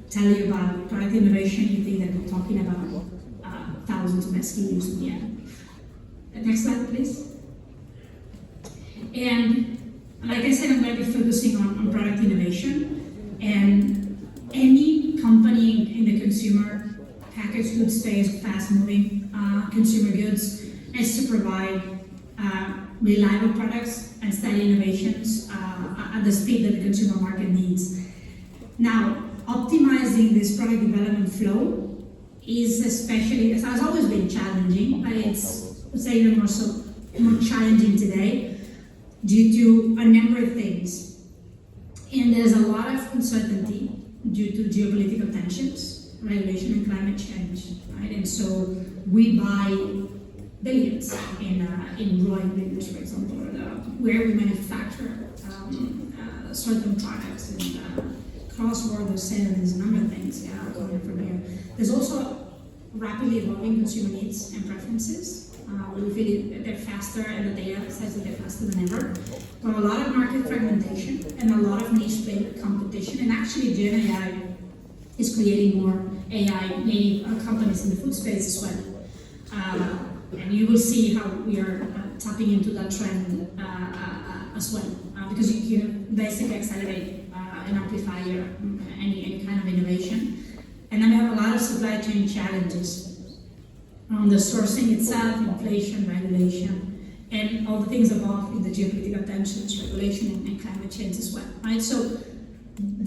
tell you about product innovation, you think that we're talking about thousands of SKUs in the end. Next slide, please. And like I said, I'm going to be focusing on product innovation. And any company in the consumer packaged goods space, fast-moving consumer goods, has to provide reliable products and steady innovations at the speed that the consumer market needs. Now, optimizing this product development flow is especially, it has always been challenging, but it's, I would say, even more challenging today due to a number of things. And there's a lot of uncertainty due to geopolitical tensions, regulation, and climate change, right? And so we buy billions in raw ingredients, for example, or where we manufacture certain products, and cross-border sales, there's a number of things coming from here. There's also rapidly evolving consumer needs and preferences. We feel they're faster, and the data says that they're faster than ever. But a lot of market fragmentation and a lot of niche-based competition, and actually GenAI is creating more AI-native companies in the food space as well. And you will see how we are tapping into that trend as well, because you can basically accelerate and amplify any kind of innovation. And then we have a lot of supply chain challenges on the sourcing itself, inflation, regulation, and all the things involved in the geopolitical tensions, regulation, and climate change as well, right? So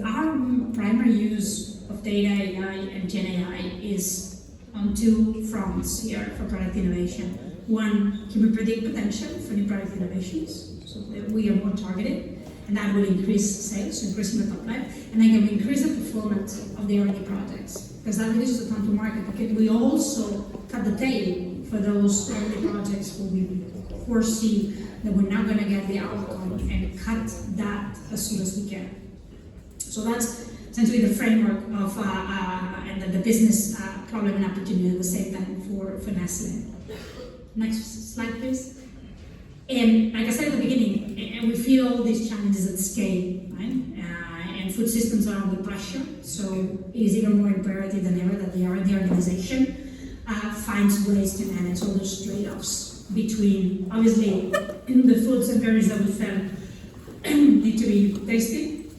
our primary use of data, AI, and GenAI is on two fronts here for product innovation. One, can we predict potential for new product innovations so that we are more targeted, and that will increase sales, increasing the top line, and then can we increase the performance of the R&D projects, because that reduces the time to market. But we also cut the tail for those R&D projects where we foresee that we're not going to get the outcome, and cut that as soon as we can. So that's essentially the framework of and the business problem and opportunity at the same time for Nestle. Next slide, please. And like I said at the beginning, we feel all these challenges at scale, right? And food systems are under pressure, so it is even more imperative than ever that the R&D organization finds ways to manage all those trade-offs between, obviously, the foods and berries that we sell need to be tasty,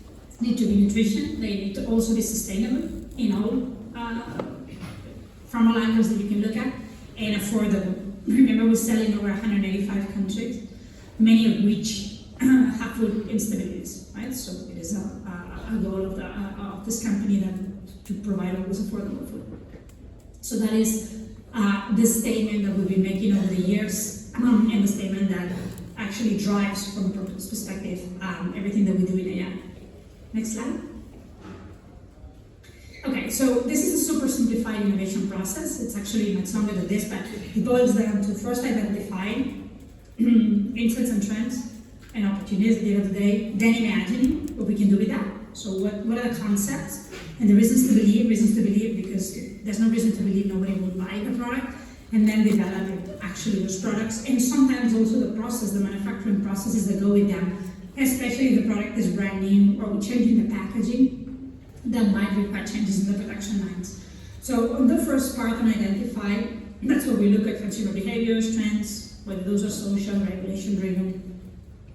need to be nutrition, they need to also be sustainable in all from all angles that you can look at, and affordable. Remember, we sell in over 185 countries, many of which have food instabilities, right? So it is a goal of this company to provide always affordable food. So that is the statement that we've been making over the years, and the statement that actually drives, from a purpose perspective, everything that we do in AI. Next slide. Okay, so this is a super simplified innovation process. It's actually much longer than this, but it boils down to first identifying insights and trends and opportunities at the end of the day, then imagining what we can do with that. So what are the concepts and the reasons to believe, because there's no reason to believe nobody will buy the product, and then developing actually those products, and sometimes also the process, the manufacturing processes that go with them, especially if the product is brand new or we're changing the packaging, that might require changes in the production lines. So on the first part, on identify, that's where we look at consumer behaviors, trends, whether those are social, regulation-driven,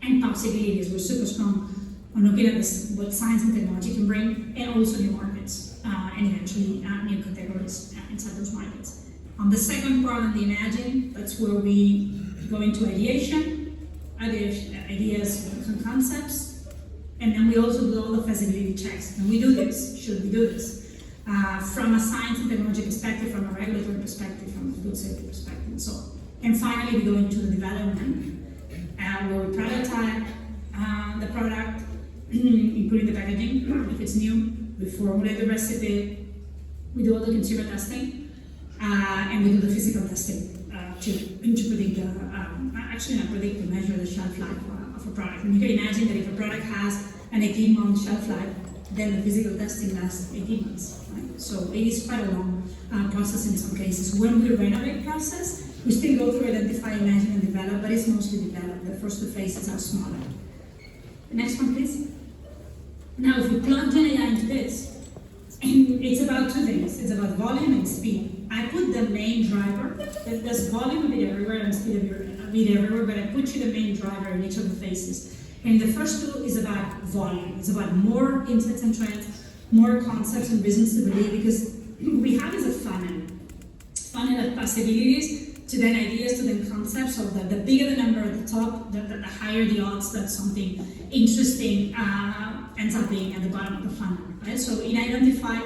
and possibilities. We're super strong on looking at this, what science and technology can bring, and also new markets, and eventually new categories inside those markets. On the second part, on the imagine, that's where we go into ideation, ideas and concepts, and then we also do all the feasibility checks. Can we do this? Should we do this? From a science and technology perspective, from a regulatory perspective, from a food safety perspective, and so on. And finally, we go into the development, where we prototype the product, including the packaging, if it's new, we formulate the recipe, we do all the consumer testing, and we do the physical testing to predict to measure the shelf life of a product. And you can imagine that if a product has an 18-month shelf life, then the physical testing lasts 18 months, right? So it is quite a long process in some cases. When we renovate process, we still go through identify, imagine, and develop, but it's mostly develop. The first two phases are smaller. The next one, please. Now, if we plug GenAI into this, and it's about two things. It's about volume and speed. I put the main driver. There's volume a bit everywhere and speed a bit everywhere, but I put you the main driver in each of the phases. And the first two is about volume. It's about more insights and trends, more concepts and reasons to believe, because we have is a funnel of possibilities to then ideas to then concepts. So the bigger the number at the top, the higher the odds that something interesting ends up being at the bottom of the funnel. Right? So in Identify,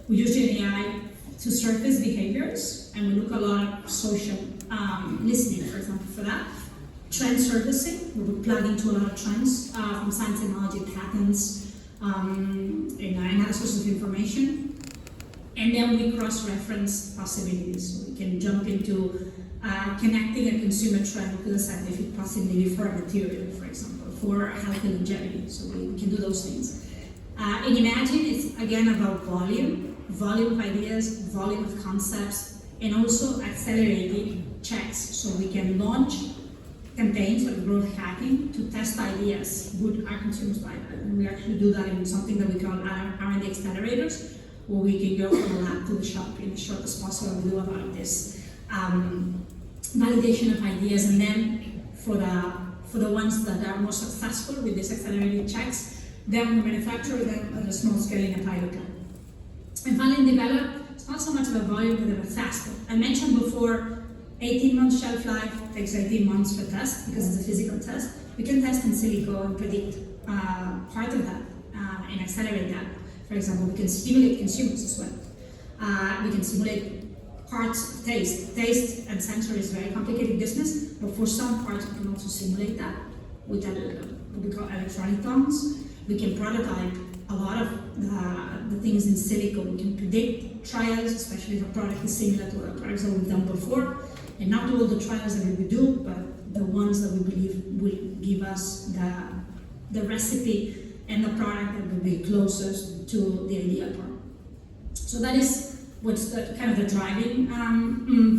we use GenAI to surface behaviors, and we look a lot at social listening, for example, for that. Trend surfacing, where we plug into a lot of trends from science, technology, patents, and other sources of information. And then we cross-reference possibilities. So we can jump into connecting a consumer trend with a scientific possibility for a material, for example, for healthy longevity. So we can do those things. In Imagine, it's again about volume of ideas, volume of concepts, and also accelerated checks. So we can launch campaigns like growth hacking to test ideas. Would our consumers buy that? And we actually do that in something that we call R&D accelerators, where we can go from the lab to the shop in the shortest possible. We do a lot of this validation of ideas, and then for the ones that are more successful with these accelerated checks, then we manufacture them at a small scale in a pilot plant. And finally, develop. It's not so much about volume, but about faster. I mentioned before, 18 months shelf life takes 18 months for test because it's a physical test. We can test in silico and predict part of that and accelerate that. For example, we can stimulate consumers as well. We can simulate parts of taste. Taste and sensory is a very complicated business, but for some parts we can also simulate that with what we call electronic tongues. We can prototype a lot of the things in silico. We can predict trials, especially if a product is similar to other products that we've done before. And not all the trials that we would do, but the ones that we believe will give us the recipe and the product that will be closest to the ideal part. So that is what's the kind of the driving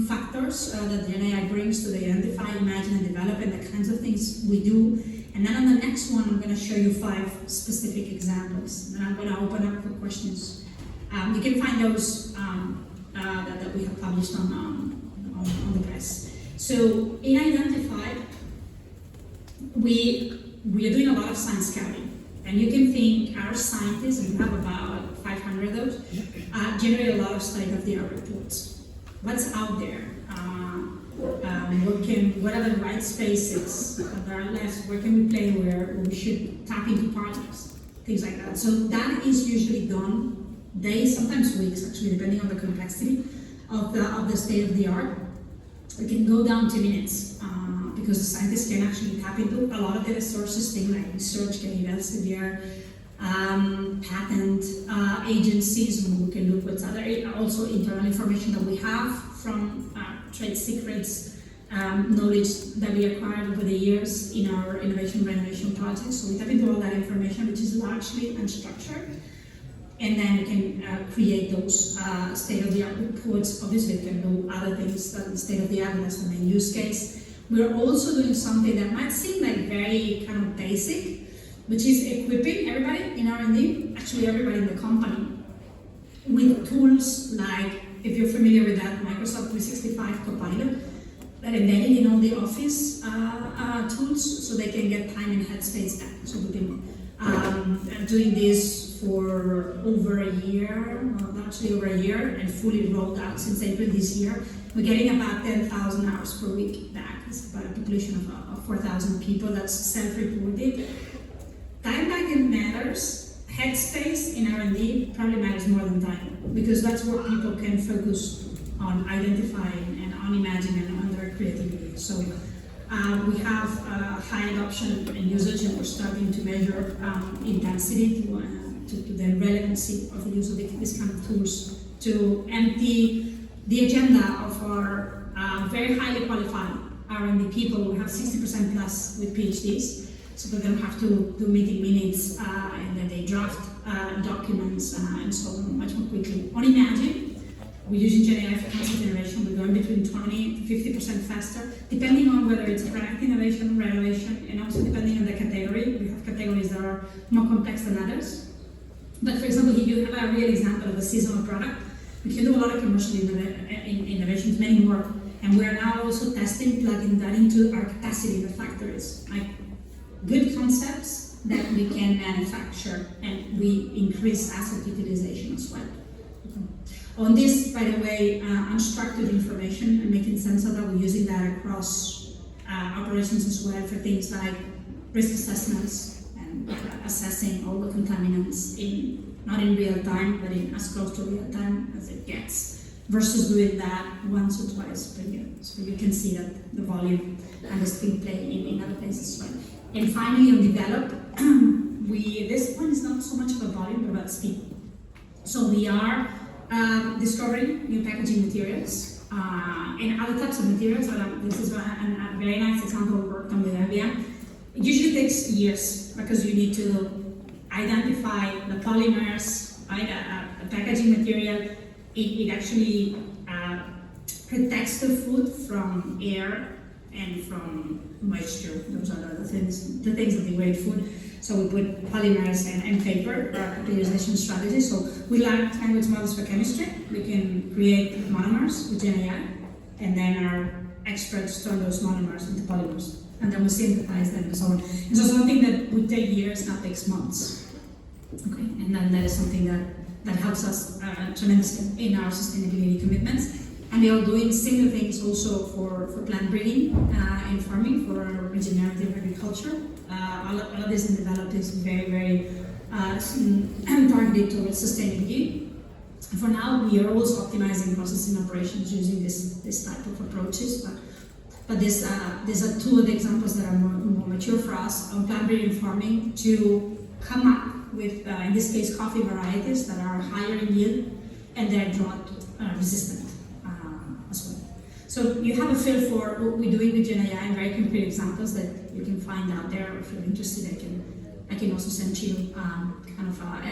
factors that GenAI brings to the Identify, Imagine, and Develop, and the kinds of things we do. And then on the next one, I'm going to show you 5 specific examples. And I'm going to open up for questions. You can find those that we have published on the press. So in Identify, we are doing a lot of science scouting. And you can think our scientists, and we have about 500 of those, generate a lot of state-of-the-art reports. What's out there? What are the right spaces that are left? Where can we play? Where we should tap into partners? Things like that. So that is usually done days, sometimes weeks, actually, depending on the complexity of the state-of-the-art. It can go down to minutes because the scientists can actually tap into a lot of data sources, things like research, getting Elsevier, patent agencies, and we can look what's other, also internal information that we have from trade secrets, knowledge that we acquired over the years in our innovation renovation projects. So we tap into all that information, which is largely unstructured. And then we can create those state-of-the-art reports. Obviously, we can do other things than state-of-the-art, that's the main use case. We're also doing something that might seem like very kind of basic, which is equipping everybody in R&D, actually everybody in the company, with tools like, if you're familiar with that, Microsoft 365 Copilot, that embedded in all the Office tools, so they can get time and headspace back. So we've been doing this for over a year, well, actually over a year, and fully rolled out since April this year. We're getting about 10,000 hours per week back. It's about a population of 4,000 people that's self-reported. Time back matters. Headspace in R&D probably matters more than time, because that's where people can focus on identifying and on imagining and on their creativity. So we have high adoption and usage, and we're starting to measure intensity to the relevancy of the use of these kind of tools to empty the agenda of our very highly qualified R&D people. We have 60% plus with PhDs, so they don't have to do meeting minutes and then they draft documents and so on much more quickly. On Imagine, we're using GenAI for concept generation. We're going between 20 to 50% faster, depending on whether it's product innovation, renovation, and also depending on the category. We have categories that are more complex than others. But for example, here you have a real example of a seasonal product. We can do a lot of commercial innovations, many more. And we are now also testing, plugging that into our capacity in the factories. Like good concepts that we can manufacture, and we increase asset utilization as well. On this, by the way, unstructured information and making sense of that, we're using that across operations as well for things like risk assessments and assessing all the contaminants not in real time, but in as close to real time as it gets, versus doing that once or twice per year. So you can see that the volume and the speed play in other places as well. And finally, on develop, this one is not so much of a volume, but about speed. So we are discovering new packaging materials and other types of materials. This is a very nice example we worked on with IBM. It usually takes years because you need to identify the polymers, right? A packaging material. It actually protects the food from air and from moisture. Those are the things that degrade food. So we put polymers and paper for our utilization strategy. So we learn language models for chemistry. We can create monomers with GenAI, and then our experts turn those monomers into polymers, and then we synthesize them and so on. And so something that would take years now takes months. Okay, and then that is something that helps us tremendously in our sustainability commitments. And we are doing similar things also for plant breeding and farming for regenerative agriculture. All of this in develop is very, very targeted towards sustainability. For now, we are also optimizing processing operations using this type of approaches. But these are two of the examples that are more mature for us on plant breeding and farming to come up with, in this case, coffee varieties that are higher in yield and they're drought resistant as well. So you have a feel for what we're doing with GenAI and very concrete examples that you can find out there. If you're interested, I can also send you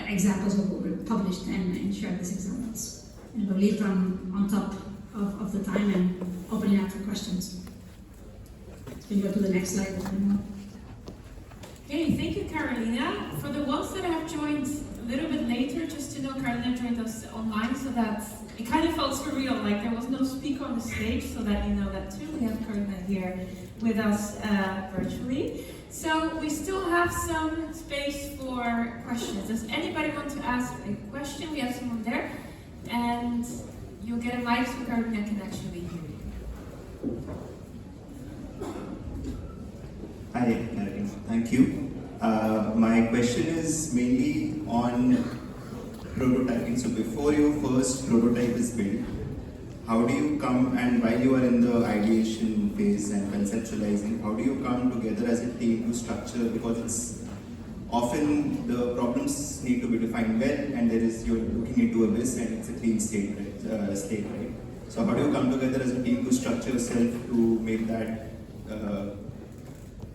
examples of what we've published and share these examples. And we'll leave them on top of the time and open it up for questions. So you go to the next slide. Okay, thank you, Carolina. For the ones that have joined a little bit later, just to know, Carolina joined us online, so that it kind of felt surreal, like there was no speaker on the stage, so that you know that too. We have Carolina here with us virtually. So we still have some space for questions. Does anybody want to ask a question? We have someone there, and you'll get a mic so Carolina can actually hear you. Hi, thank you. My question is mainly on prototyping. So before your first prototype is built, how do you come, and while you are in the ideation phase and conceptualizing, how do you come together as a team to structure, because it's often the problems need to be defined well, and you're looking into abyss and it's a clean state, right? So how do you come together as a team to structure yourself to make that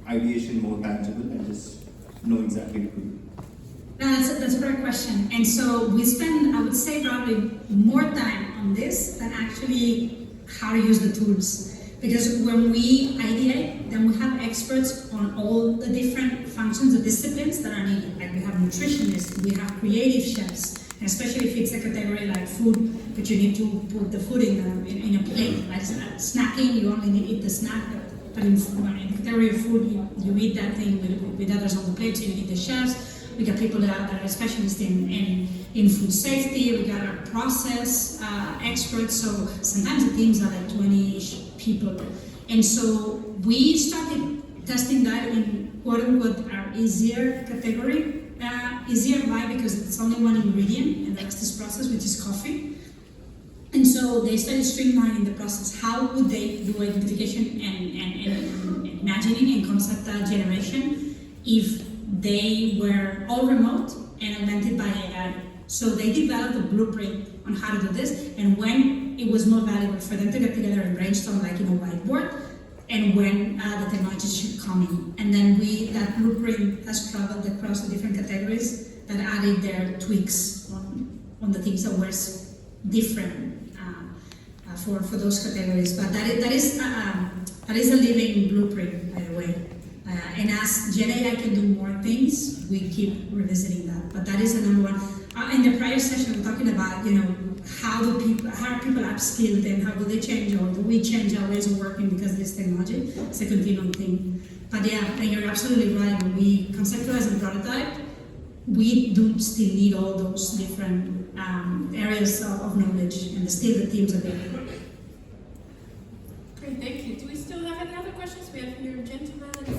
ideation more tangible and just know exactly what to do? That's a great question. And so we spend, I would say, probably more time on this than actually how to use the tools. Because when we ideate, then we have experts on all the different functions or disciplines that are needed. Like we have nutritionists, we have creative chefs, and especially if it's a category like food, but you need to put the food in a plate. Like snacking, you only need to eat the snack. But in the category of food, you eat that thing with others on the plate, so you need the chefs. We got people that are specialists in food safety. We got our process experts. So sometimes the teams are like 20-ish people. And so we started testing that in quote-unquote our easier category. Easier, why? Because it's only one ingredient, and that's this process, which is coffee. And so they started streamlining the process. How would they do identification and imagining and concept generation if they were all remote and augmented by AI? So they developed a blueprint on how to do this, and when it was more valuable for them to get together and brainstorm like in a whiteboard, and when the technology should come in. And then that blueprint has traveled across the different categories that added their tweaks on the things that were different for those categories. But that is a living blueprint, by the way. And as GenAI can do more things, we keep revisiting that. But that is the number one. In the prior session, we're talking about, how are people upskilled and how do they change, or do we change our ways of working because of this technology? It's a continuum thing. But yeah, and you're absolutely right. When we conceptualize and prototype, we do still need all those different areas of knowledge, and still the teams are there. Great, thank you. Do we still have any other questions? We have here a gentleman.